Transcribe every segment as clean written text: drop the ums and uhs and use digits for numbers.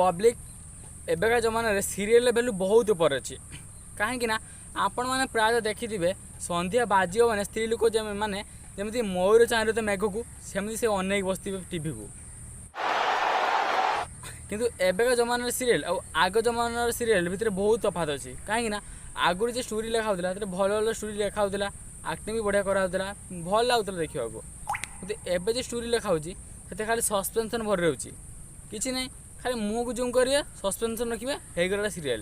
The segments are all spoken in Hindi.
पब्लिक एବେका जमाना सीरियल वैल्यू बहुत ऊपर अच्छी कहीं आपण मैंने प्राय देखिथे संध्या बाजी मैंने स्त्री लोक मैंने जमी मयूर चाहे मेघ को सेमती से अनेक बसते टीवी को किंतु एବେका जमाना सीरियल आग जमानार सीरियल भितर बहुत तफात अच्छी कहीं आगुरी जो स्टोरी लिखा भल भल स्टोरी लिखा एक्टिंग भी बढ़िया कराला भल लगुला देखा कितु एवं जो स्टोरी लिखा से खाली सस्पेंशन भर रही किसी ना खाली मुँह को जूम करिए सस्पेंशन रखिए हो गला सीरियल।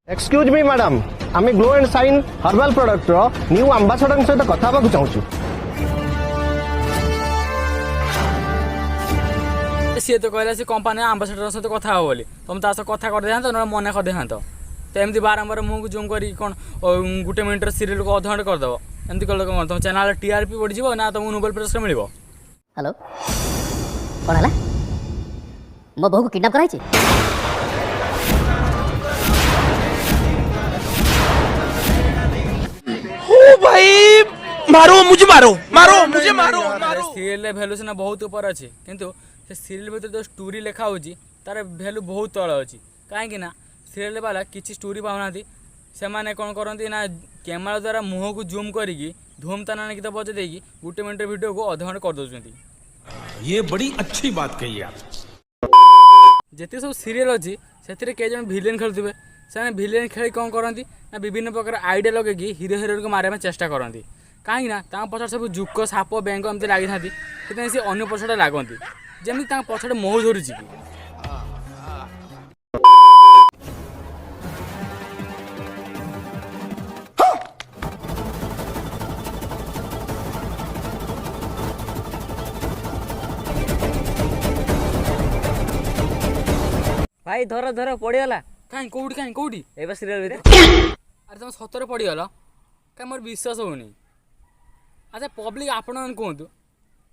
एक्सक्यूज मी मैडम आम glow and sign herbal product रो न्यू एम्बेसडर सहित कथा होगा चाहूँ सी तो कहला से कंपनी आंबासाडर सहित कथा हो बोली तुम ता कथा कर देहांत ना मन कर देहांत तो एमती बारंबार मुँह को जूम करी कौन गोटे मिनट सीरियल को अधघंटे करदेव एमती कल कौन तुम चैनल टीआरपी बढ़ी ना तुमको नोबेल पुरस्कार मिल। हेलो कौन है मो बहू को किडनैप कराई ओ भाई मारो मुझे मारो मारो मुझे मारो सीरियल वैल्यू सीना बहुत ऊपर अच्छी किंतु से सीरियल भीतर जो स्टोरी लिखा होची तार वैल्यू बहुत तल अच्छी कहीं सीरियल वाला किसी स्टोरी पाऊना से मैंने कौन करती ना कैमेरा द्वारा मुँह को जूम करी धूम ताना गीत बजे देकी गोटे मिनट वीडियो को अधघंटे कर दौरान। ये बड़ी अच्छी बात कही आप जिते सब सीरियल अच्छी से कई जन भिलेन खेलुवे से भिलेन खेल कौन करती ना विभिन्न प्रकार आइडिया लगे हिरो हिरोइन को मारे चेष्टा करती कहीं पछाड़ सब जुक साप बेंग एमती लगी था कि सी अन्न पछाड़े लगती जमी पछाड़े मोह धरुची कि भाई धर धर पड़गला कहीं कौटी ए सीरियल अरे तुम सतरे पड़गल कहीं मोर विश्वास होनी। अच्छा पब्लिक आपण मैंने कहतु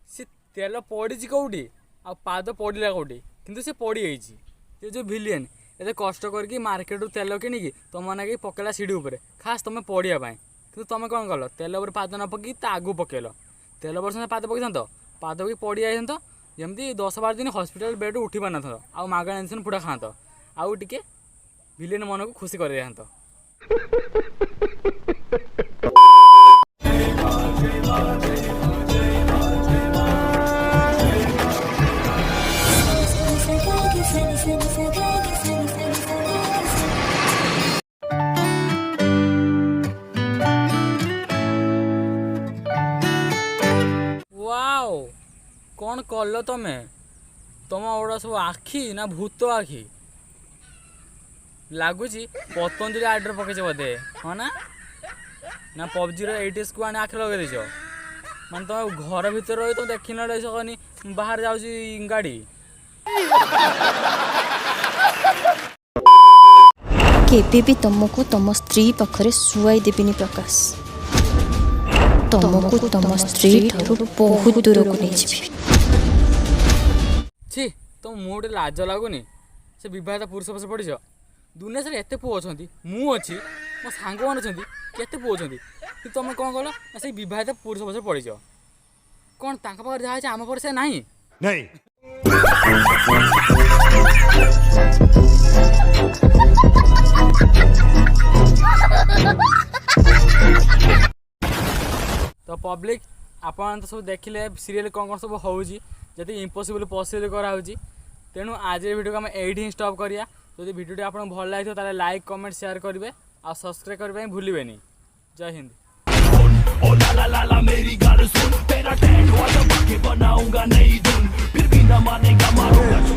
सी तेल पड़ी कौटी आ पाद पड़ा कौटी किंतु से पड़ जाइए जो भिलियन एत कष्ट करके मार्केट तेल किणिकी तुम मैंने पकेला सीढ़ी उपर खास तुम पड़ापी कि तुम कौन कल तेल उपर पाद न पकई आगू पकेल तेल पर पाद पकई था पाद पकई पड़ जाता जमी 10-12 दिन हॉस्पिटल बेड उठी पार न आ मागणा इनसन पुड़ा खात आउ टे भिलेन मन को खुशी कर दिखात। वाओ कौन कल तमें तुम गोड़ा सब आखि ना भूत आखि लगुच पतंजलि आइडर पकईच बोधे हाँ ना पबजी एटीएस को आने आखि लगे देच मान तुम घर भर रही तुम देखी ना सकनी बाहर जाऊँ गाड़ी केबे भी तुमको तुम स्त्री पाखरे शुआई देविनी प्रकाश तुमको तुम स्त्री बहुत दूर को नहीं छी तुम मुझे लाज लगुनि से बहिता पुरुष पछ पड़ दुनिया सारे एत पुओ अच्छा मु अच्छी मो सांग मान अच्छा केते पुओ अच्छा कि तुम कौन कल से बहिता पुरुष पछ पड़ कौन पाखे जहाँ आम पर से नहीं तो पब्लिक आपन तो सब देखिले सीरियल कौन सब होउजी जदि इम्पॉसिबल पॉसिबल कराऊँगी तेणु आज वीडियो को आम ये स्टॉप करिया जदि वीडियोटी आपको भल लगी तो लाइक कमेंट शेयर करेंगे और सब्सक्राइब करने भूलें। जय हिंद। ओ ला ला ला ला मेरी गाल सुन तेरा टैटू आज बनाऊंगा नई धुन फिर भी न मानेगा मारूंगा।